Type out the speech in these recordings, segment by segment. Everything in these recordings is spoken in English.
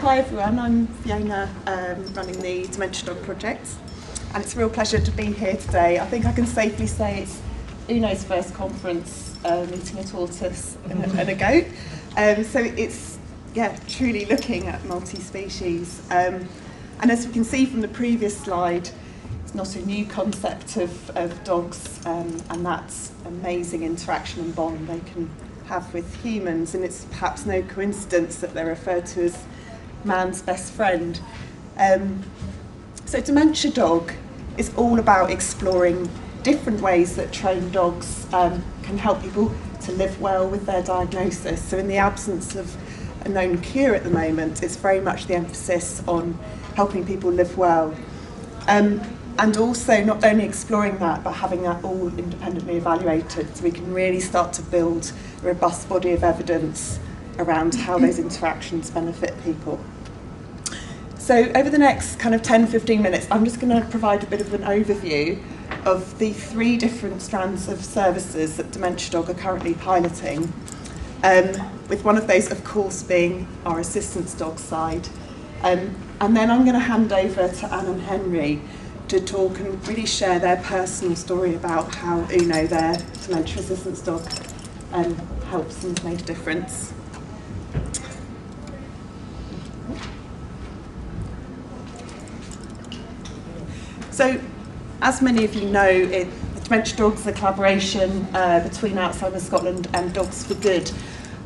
hi everyone, I'm Fiona, running the Dementia Dog project, and it's a real pleasure to be here today. I think I can safely say it's Uno's first conference meeting a tortoise and a goat, so it's truly looking at multi-species. And as we can see from the previous slide, it's not a new concept of dogs, and that's amazing interaction and bond they can have with humans, and it's perhaps no coincidence that they're referred to as man's best friend. So Dementia Dog is all about exploring different ways that trained dogs can help people to live well with their diagnosis. So in the absence of a known cure at the moment, it's very much the emphasis on helping people live well. And also not only exploring that, but having that all independently evaluated, so we can really start to build a robust body of evidence around how those interactions benefit people. So over the next kind of 10-15 minutes, I'm just going to provide a bit of an overview of the 3 different strands of services that Dementia Dog are currently piloting, with one of those, of course, being our assistance dog side. And then I'm going to hand over to Anne and Henry to talk and really share their personal story about how Uno, their dementia assistance dog, helps and made a difference. So, as many of you know, Dementia Dogs is a collaboration between Alzheimer's Scotland and Dogs for Good.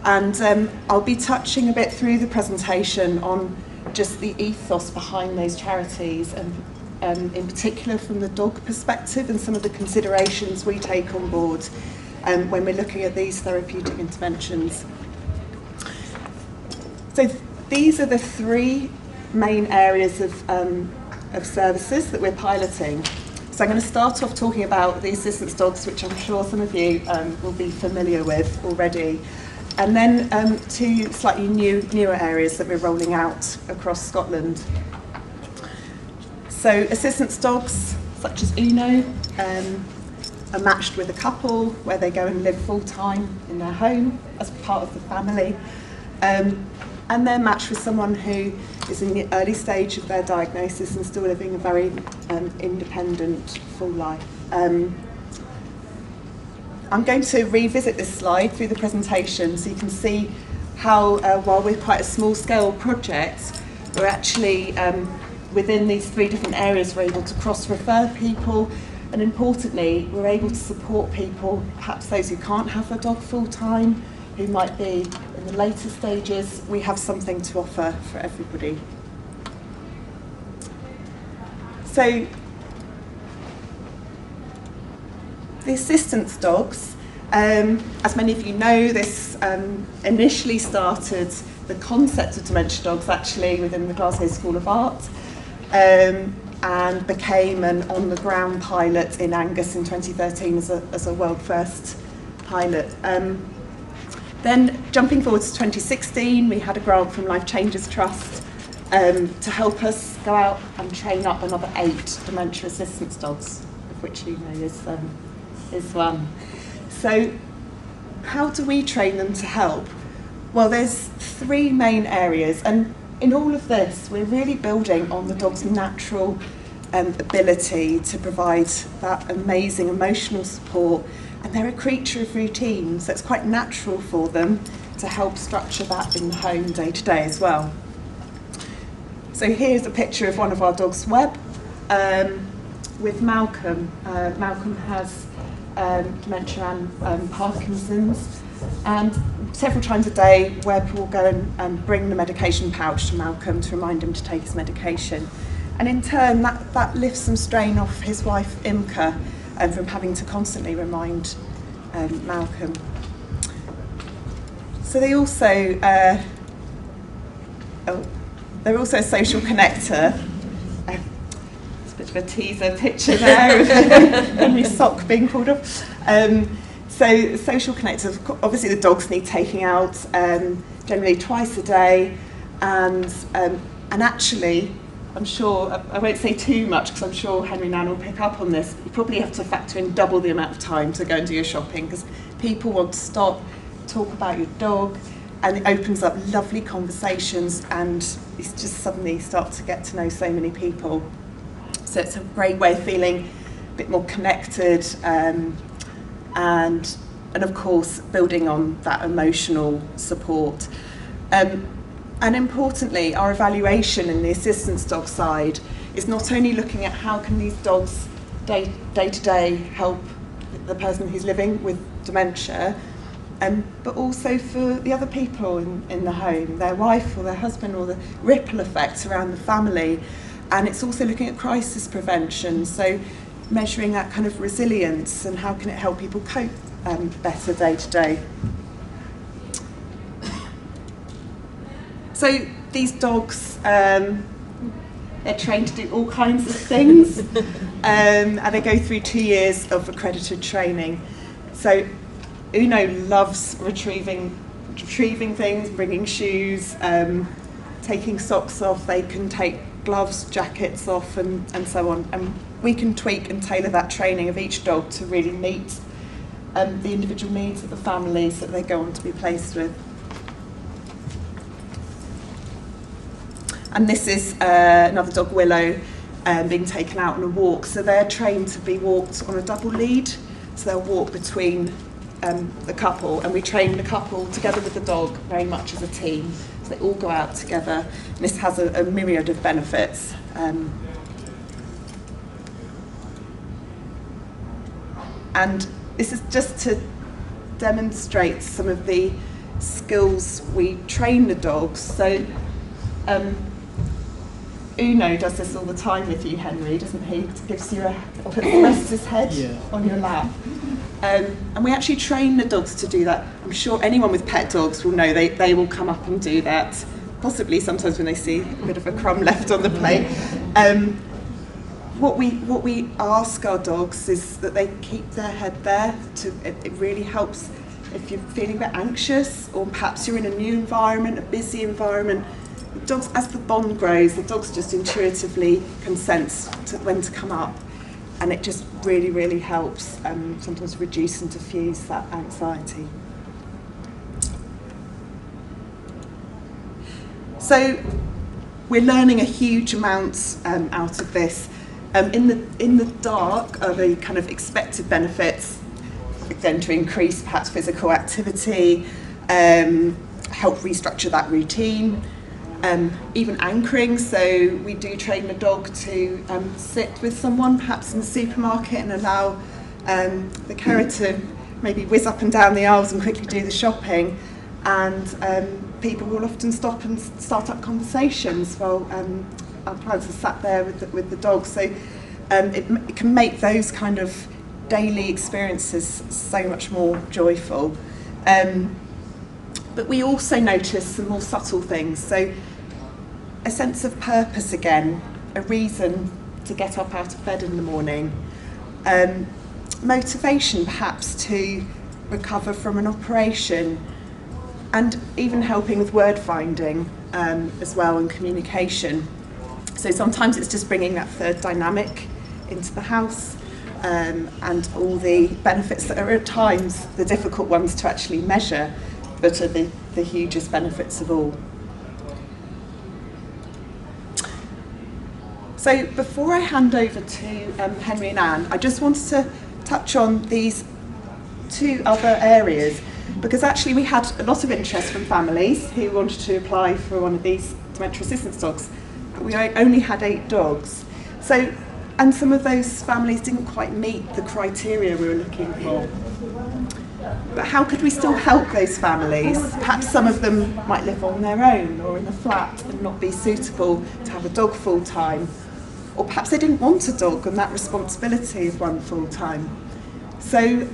And I'll be touching a bit through the presentation on just the ethos behind those charities, and in particular from the dog perspective and some of the considerations we take on board when we're looking at these therapeutic interventions. So these are the 3 main areas of services that we're piloting. So I'm going to start off talking about the assistance dogs, which I'm sure some of you will be familiar with already, and then 2 slightly newer areas that we're rolling out across Scotland. So assistance dogs, such as Uno, are matched with a couple where they go and live full-time in their home as part of the family. And they're matched with someone who is in the early stage of their diagnosis and still living a very independent, full life. I'm going to revisit this slide through the presentation so you can see how, while we're quite a small-scale project, we're actually within these 3 different areas, we're able to cross-refer people, and importantly, we're able to support people, perhaps those who can't have a dog full-time, who might be in the later stages. We have something to offer for everybody. So, the assistance dogs, as many of you know, this initially started, the concept of Dementia Dogs actually within the Glasgow School of Art, and became an on-the-ground pilot in Angus in 2013 as a world first pilot. Then jumping forward to 2016, we had a grant from Life Changes Trust to help us go out and train up another 8 dementia assistance dogs, of which Uno is one. So how do we train them to help? Well, there's 3 main areas, and in all of this, we're really building on the dog's natural ability to provide that amazing emotional support, and they're a creature of routine, so it's quite natural for them to help structure that in the home day to day as well. So here's a picture of one of our dogs, Webb, with Malcolm. Malcolm has dementia and Parkinson's, and several times a day Webb will go and bring the medication pouch to Malcolm to remind him to take his medication, and in turn that lifts some strain off his wife Imka from having to constantly remind Malcolm. So they're also a social connector. It's a bit of a teaser picture there of Henry's sock being pulled off. So social connectors, obviously the dogs need taking out generally twice a day, and actually, I'm sure, I won't say too much because I'm sure Henry and Anne will pick up on this, but you probably have to factor in double the amount of time to go and do your shopping, because people want to stop, talk about your dog, and it opens up lovely conversations, and it's just suddenly start to get to know so many people. So it's a great way of feeling a bit more connected, and of course building on that emotional support. And importantly, our evaluation in the assistance dog side is not only looking at how can these dogs day to day help the person who's living with dementia, but also for the other people in the home, their wife or their husband, or the ripple effect around the family. And it's also looking at crisis prevention, so measuring that kind of resilience and how can it help people cope better day to day. So these dogs, they're trained to do all kinds of things, and they go through 2 years of accredited training. So Uno loves retrieving things, bringing shoes, taking socks off. They can take gloves, jackets off, and so on. And we can tweak and tailor that training of each dog to really meet the individual needs of the families that they go on to be placed with. And this is another dog, Willow, being taken out on a walk. So they're trained to be walked on a double lead. So they'll walk between the couple, and we train the couple together with the dog very much as a team. So they all go out together. And this has a myriad of benefits. And this is just to demonstrate some of the skills we train the dogs. So Uno does this all the time with you, Henry, doesn't he? Gives you rests his head on your lap. And we actually train the dogs to do that. I'm sure anyone with pet dogs will know they will come up and do that, possibly sometimes when they see a bit of a crumb left on the plate. What we ask our dogs is that they keep their head there. It really helps if you're feeling a bit anxious, or perhaps you're in a new environment, a busy environment. The dogs, as the bond grows, the dogs just intuitively can sense when to come up, and it just really, really helps sometimes reduce and diffuse that anxiety. So we're learning a huge amount out of this. In the dark are the kind of expected benefits, again to increase perhaps physical activity, help restructure that routine. Even anchoring, so we do train the dog to sit with someone perhaps in the supermarket and allow the carer to maybe whiz up and down the aisles and quickly do the shopping, and people will often stop and start up conversations while our clients are sat there with the dog. So it can make those kind of daily experiences so much more joyful. But we also notice some more subtle things. So a sense of purpose again, a reason to get up out of bed in the morning, motivation perhaps to recover from an operation, and even helping with word finding as well, and communication. So sometimes it's just bringing that third dynamic into the house, and all the benefits that are at times the difficult ones to actually measure, but are the hugest benefits of all. So before I hand over to Henry and Anne, I just wanted to touch on these two other areas, because actually we had a lot of interest from families who wanted to apply for one of these dementia assistance dogs, but we only had 8 dogs. So, and some of those families didn't quite meet the criteria we were looking for. But how could we still help those families? Perhaps some of them might live on their own or in a flat and not be suitable to have a dog full time. Or perhaps they didn't want a dog and that responsibility of one full time. So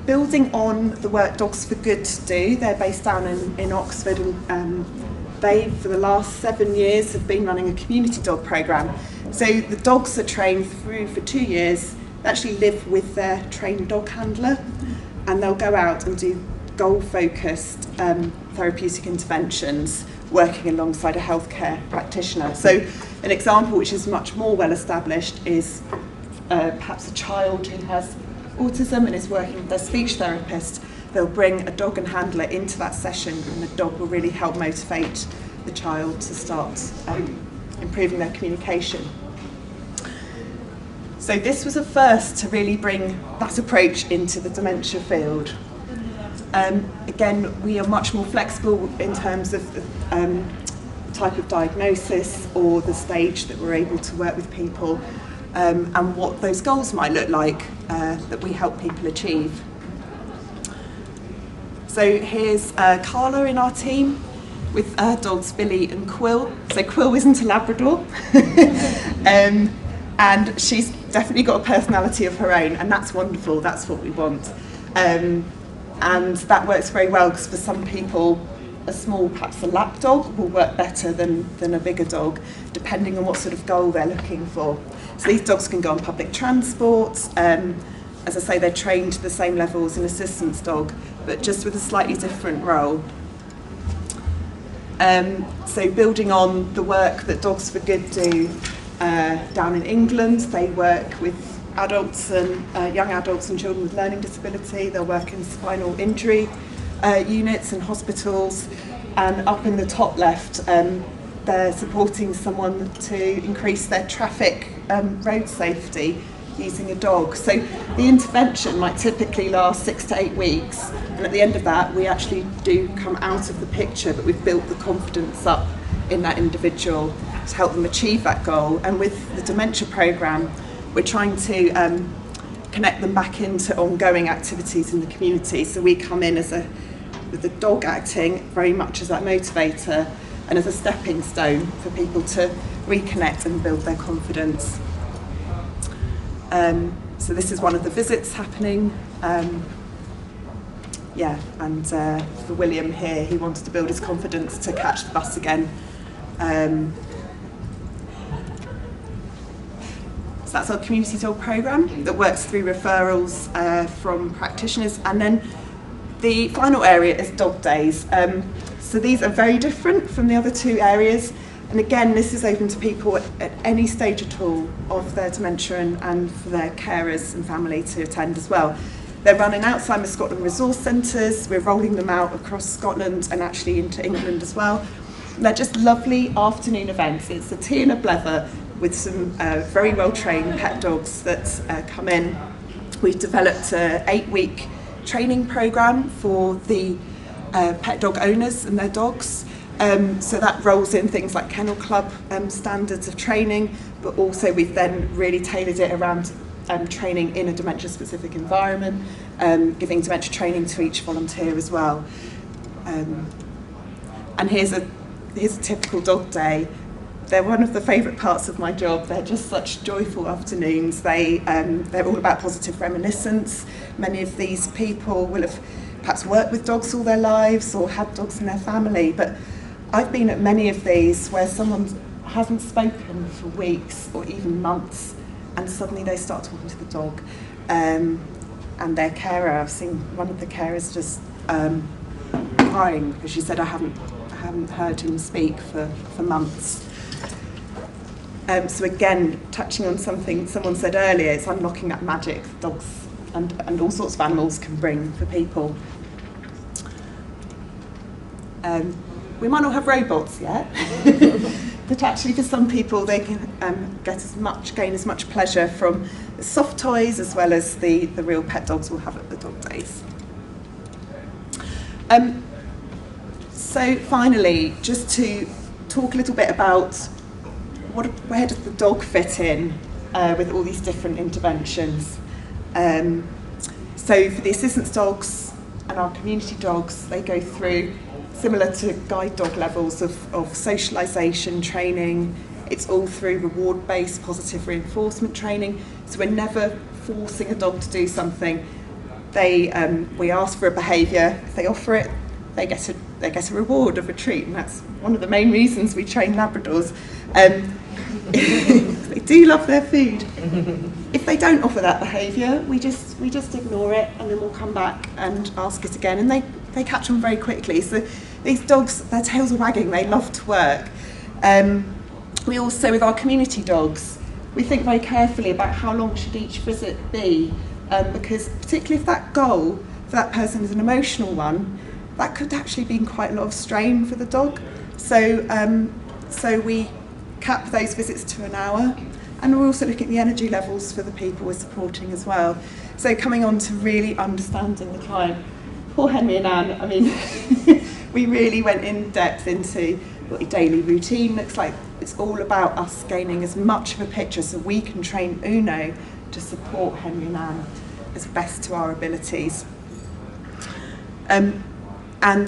building on the work Dogs for Good do, they're based down in Oxford, and they, for the last 7 years, have been running a community dog programme. So the dogs are trained through for 2 years. They actually live with their trained dog handler, and they'll go out and do goal-focused therapeutic interventions, working alongside a healthcare practitioner. So an example which is much more well established is perhaps a child who has autism and is working with their speech therapist, they'll bring a dog and handler into that session, and the dog will really help motivate the child to start improving their communication. So this was a first to really bring that approach into the dementia field. Again, we are much more flexible in terms of the type of diagnosis or the stage that we're able to work with people, and what those goals might look like that we help people achieve. So here's Carla in our team with dogs Billy and Quill. So Quill isn't a Labrador, and she's definitely got a personality of her own, and that's wonderful, that's what we want. And that works very well, because for some people, a small, perhaps a lap dog, will work better than a bigger dog, depending on what sort of goal they're looking for. So these dogs can go on public transport. As I say, they're trained to the same level as an assistance dog, but just with a slightly different role. So building on the work that Dogs for Good do down in England, they work with adults and young adults and children with learning disability. They'll work in spinal injury units and hospitals, and up in the top left they're supporting someone to increase their traffic road safety using a dog. So the intervention might typically last 6 to 8 weeks, and at the end of that we actually do come out of the picture, but we've built the confidence up in that individual to help them achieve that goal. And with the dementia programme, we're trying to connect them back into ongoing activities in the community. So we come in with the dog acting very much as that motivator and as a stepping stone for people to reconnect and build their confidence. So this is one of the visits happening. For William here, he wanted to build his confidence to catch the bus again. So that's our community dog programme that works through referrals from practitioners. And then the final area is dog days. So these are very different from the other two areas. And again, this is open to people at any stage at all of their dementia, and for their carers and family to attend as well. They're run in Alzheimer's Scotland resource centres. We're rolling them out across Scotland and actually into England as well. And they're just lovely afternoon events. It's a tea and a blether with some very well-trained pet dogs that come in. We've developed an 8-week training programme for the pet dog owners and their dogs. So that rolls in things like kennel club standards of training, but also we've then really tailored it around training in a dementia-specific environment, giving dementia training to each volunteer as well. And here's a typical dog day. They're one of the favourite parts of my job. They're just such joyful afternoons. They're all about positive reminiscence. Many of these people will have perhaps worked with dogs all their lives or had dogs in their family, but I've been at many of these where someone hasn't spoken for weeks or even months, and suddenly they start talking to the dog. And their carer, I've seen one of the carers just crying because she said, I haven't heard him speak for months. So again, touching on something someone said earlier, it's unlocking that magic dogs and all sorts of animals can bring for people. We might not have robots yet, but actually for some people they can gain as much pleasure from the soft toys as well as the real pet dogs we'll have at the dog days. So finally, just to talk a little bit about where does the dog fit in with all these different interventions. So for the assistance dogs and our community dogs, they go through similar to guide dog levels of socialisation training. It's all through reward-based positive reinforcement training. So we're never forcing a dog to do something. We ask for a behaviour. If they offer it, they get a reward of a treat, and that's one of the main reasons we train Labradors. They do love their food. If they don't offer that behaviour, we just ignore it, and then we'll come back and ask it again, and they catch on very quickly. So these dogs, their tails are wagging, they love to work. We also, with our community dogs, we think very carefully about how long should each visit be. because particularly if that goal for that person is an emotional one, that could actually be quite a lot of strain for the dog. So we cap those visits to an hour, and we're also looking at the energy levels for the people we're supporting as well. So coming on to really understanding the client. Poor Henry and Anne, I mean, we really went in depth into what your daily routine looks like. It's all about us gaining as much of a picture so we can train Uno to support Henry and Anne as best to our abilities. And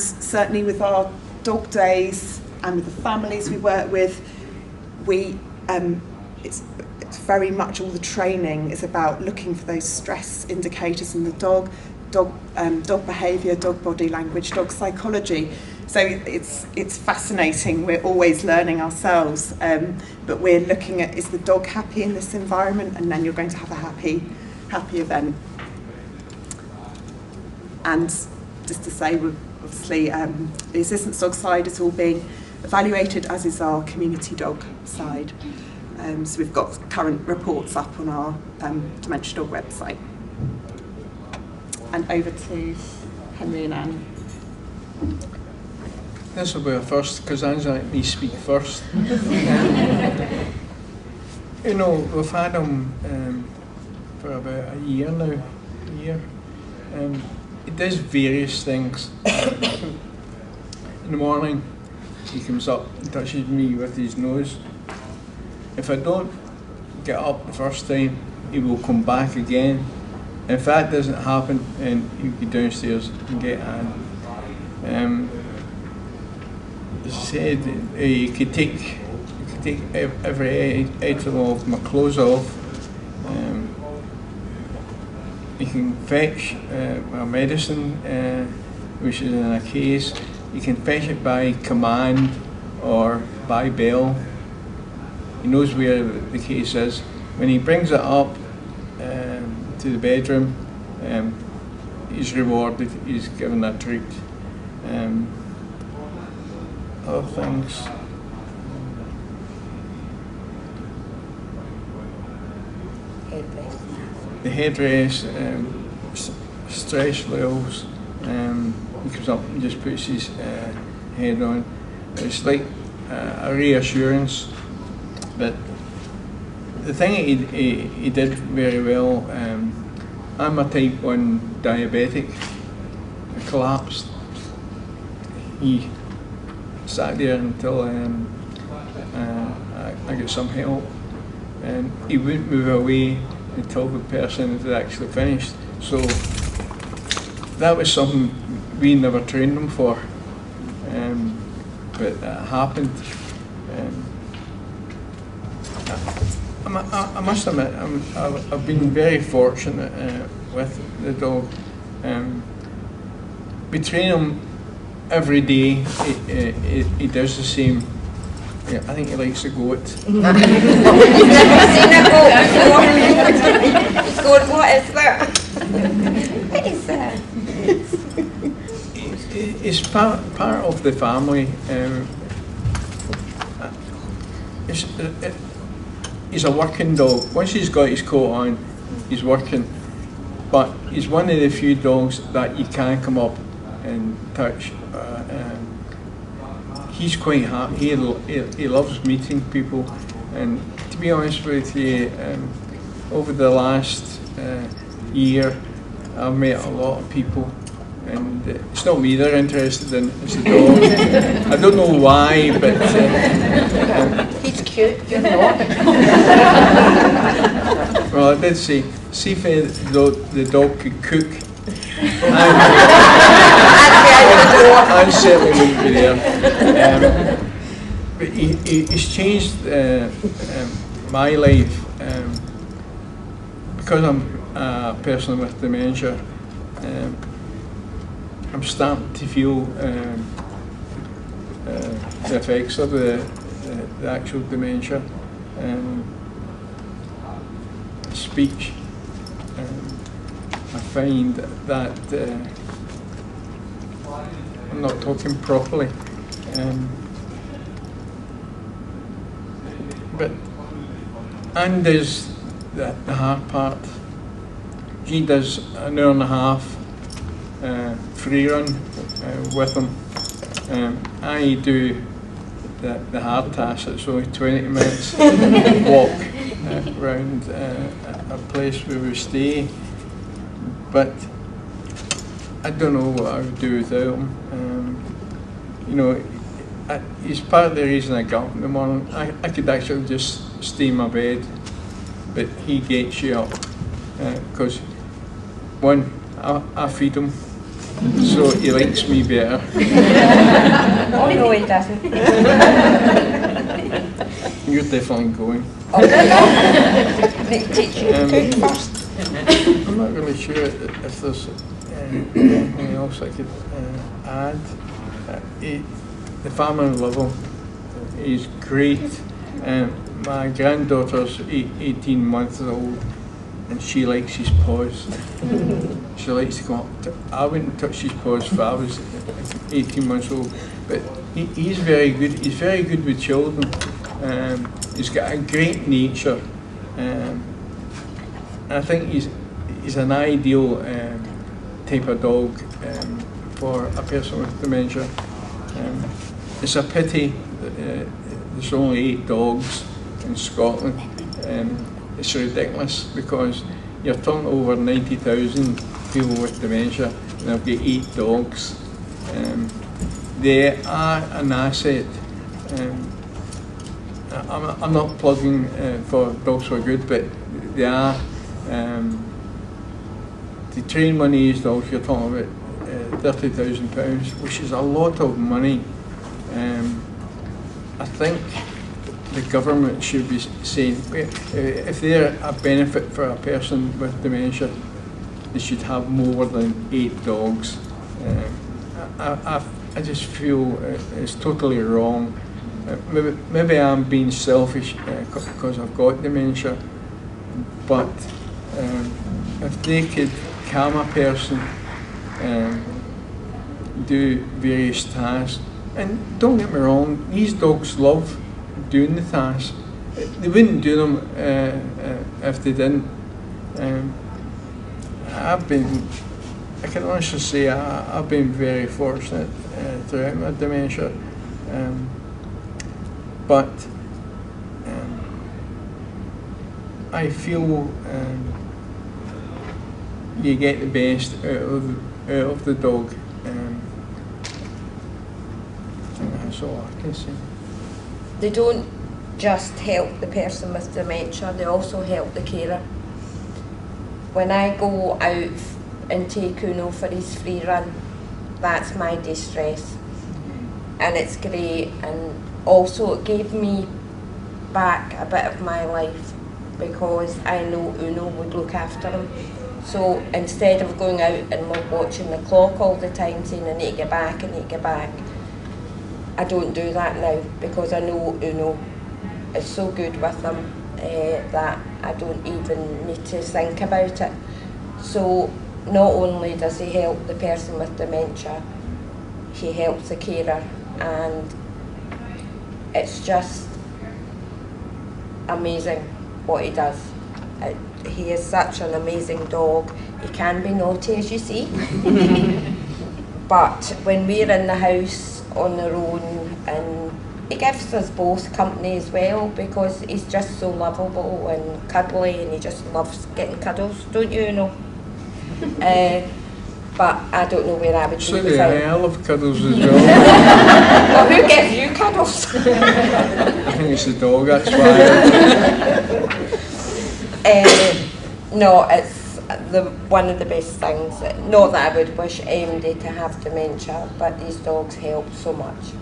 certainly with our dog days and with the families we work with, it's very much all the training is about looking for those stress indicators in the dog behaviour, dog body language, dog psychology. So it's fascinating. We're always learning ourselves, but we're looking at, is the dog happy in this environment, and then you're going to have a happy event. And just to say, we're obviously the assistance dog side is all being evaluated, as is our community dog side. So we've got current reports up on our Dementia Dog website. And over to Henry and Anne. This will be a first, because Anne's let me speak first. You know, we've had him for about a year now. He does various things. In the morning, he comes up and touches me with his nose. If I don't get up the first time, he will come back again. If that doesn't happen, then he'll go downstairs and get Anne. As I said, you could take every item of my clothes off. You can fetch my medicine, which is in a case. You can fetch it by command or by bell. He knows where the case is. When he brings it up to the bedroom, he's rewarded, he's given a treat. Other things. The headrest, stress levels. He comes up and just puts his head on. It's like a reassurance. But the thing he did very well, I'm a type 1 diabetic. I collapsed. He sat there until I got some help, and he wouldn't move away until the person had actually finished. So that was something we never trained him for, but it happened. I must admit, I've been very fortunate with the dog. We train him every day. He does the same. Yeah, I think he likes the goat. You've never seen a goat before? Goat, what is that? What is that? It's part of the family. He's a working dog. Once he's got his coat on, he's working. But he's one of the few dogs that you can come up and touch. He's quite happy. He loves meeting people. And to be honest with you, over the last year, I've met a lot of people. And it's not me they're interested in, it's the dog. I don't know why, but... He's cute, you're not. Well, I did say, see if the dog could cook. I certainly wouldn't be there. But he's changed my life. Because I'm a person with dementia, I'm starting to feel the effects of the actual dementia. Speech. I find that I'm not talking properly. But Anne does the hard part. G does an hour and a half free run with him. I do the hard task. It's only 20 minutes walk around a place where we stay, but I don't know what I would do without him. You know, he's part of the reason I got up in the morning. I could actually just stay in my bed, but he gets you up because one, I feed him, so he likes me better. Oh no, he doesn't. You're definitely going. Oh, teach you to cook first. I'm not really sure if there's anything else I could add. The family level is great. My granddaughter's 18 months old, and she likes his paws. She likes to go up. I wouldn't touch his paws if I was 18 months old, but he's very good. He's very good with children. He's got a great nature. I think he's an ideal type of dog for a person with dementia. It's a pity that there's only 8 dogs in Scotland. It's ridiculous because you're turning over 90,000 people with dementia, and I've got 8 dogs. They are an asset. I'm not plugging for Dogs for Good, but they are. To train one of these dogs, you're talking about £30,000, which is a lot of money. I think the government should be saying, if they're a benefit for a person with dementia, they should have more than 8 dogs. I just feel it's totally wrong. Maybe I'm being selfish because I've got dementia, but if they could calm a person, do various tasks, and don't get me wrong, these dogs love doing the tasks. They wouldn't do them if they didn't. I can honestly say I've been very fortunate throughout my dementia, but I feel you get the best out of the dog. I think that's all I can say. They don't just help the person with dementia, they also help the carer. When I go out and take Uno for his free run, that's my distress. And it's great, and also it gave me back a bit of my life because I know Uno would look after him. So instead of going out and watching the clock all the time saying I need to get back, I need to get back, I don't do that now because I know Uno is so good with him that I don't even need to think about it. So not only does he help the person with dementia, he helps the carer, and it's just amazing what he does. He is such an amazing dog. He can be naughty, as you see, but when we're in the house on our own, and he gives us both company as well because he's just so lovable and cuddly, and he just loves getting cuddles, don't you know? But I don't know where I would be without him. I love cuddles as well. Well, who gives you cuddles? I think it's the dog, that's why. No, it's one of the best things. Not that I would wish MD to have dementia, but these dogs help so much.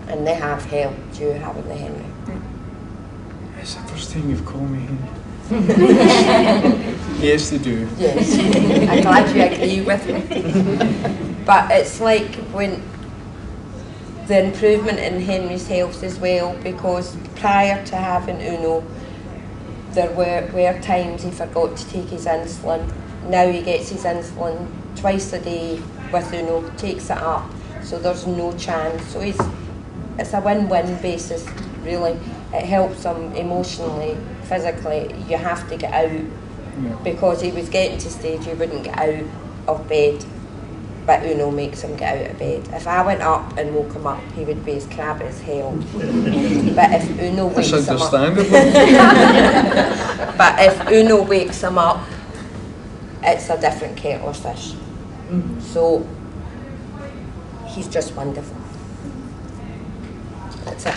And they have helped you, haven't they, Henry? It's the first time you've called me Henry. Yes, they do. Yes, I'm glad you agree with me. But it's like when the improvement in Henry's health as well, because prior to having Uno, there were times he forgot to take his insulin. Now he gets his insulin twice a day with Uno, takes it up, so there's no chance. So it's a win-win basis, really. It helps him emotionally, physically. You have to get out Yeah. because he was getting to the stage he wouldn't get out of bed, but Uno makes him get out of bed. If I went up and woke him up, he would be as crabby as hell. But if Uno wakes That's him up, understandable. but if Uno wakes him up, it's a different kettle of fish. So he's just wonderful. That's it.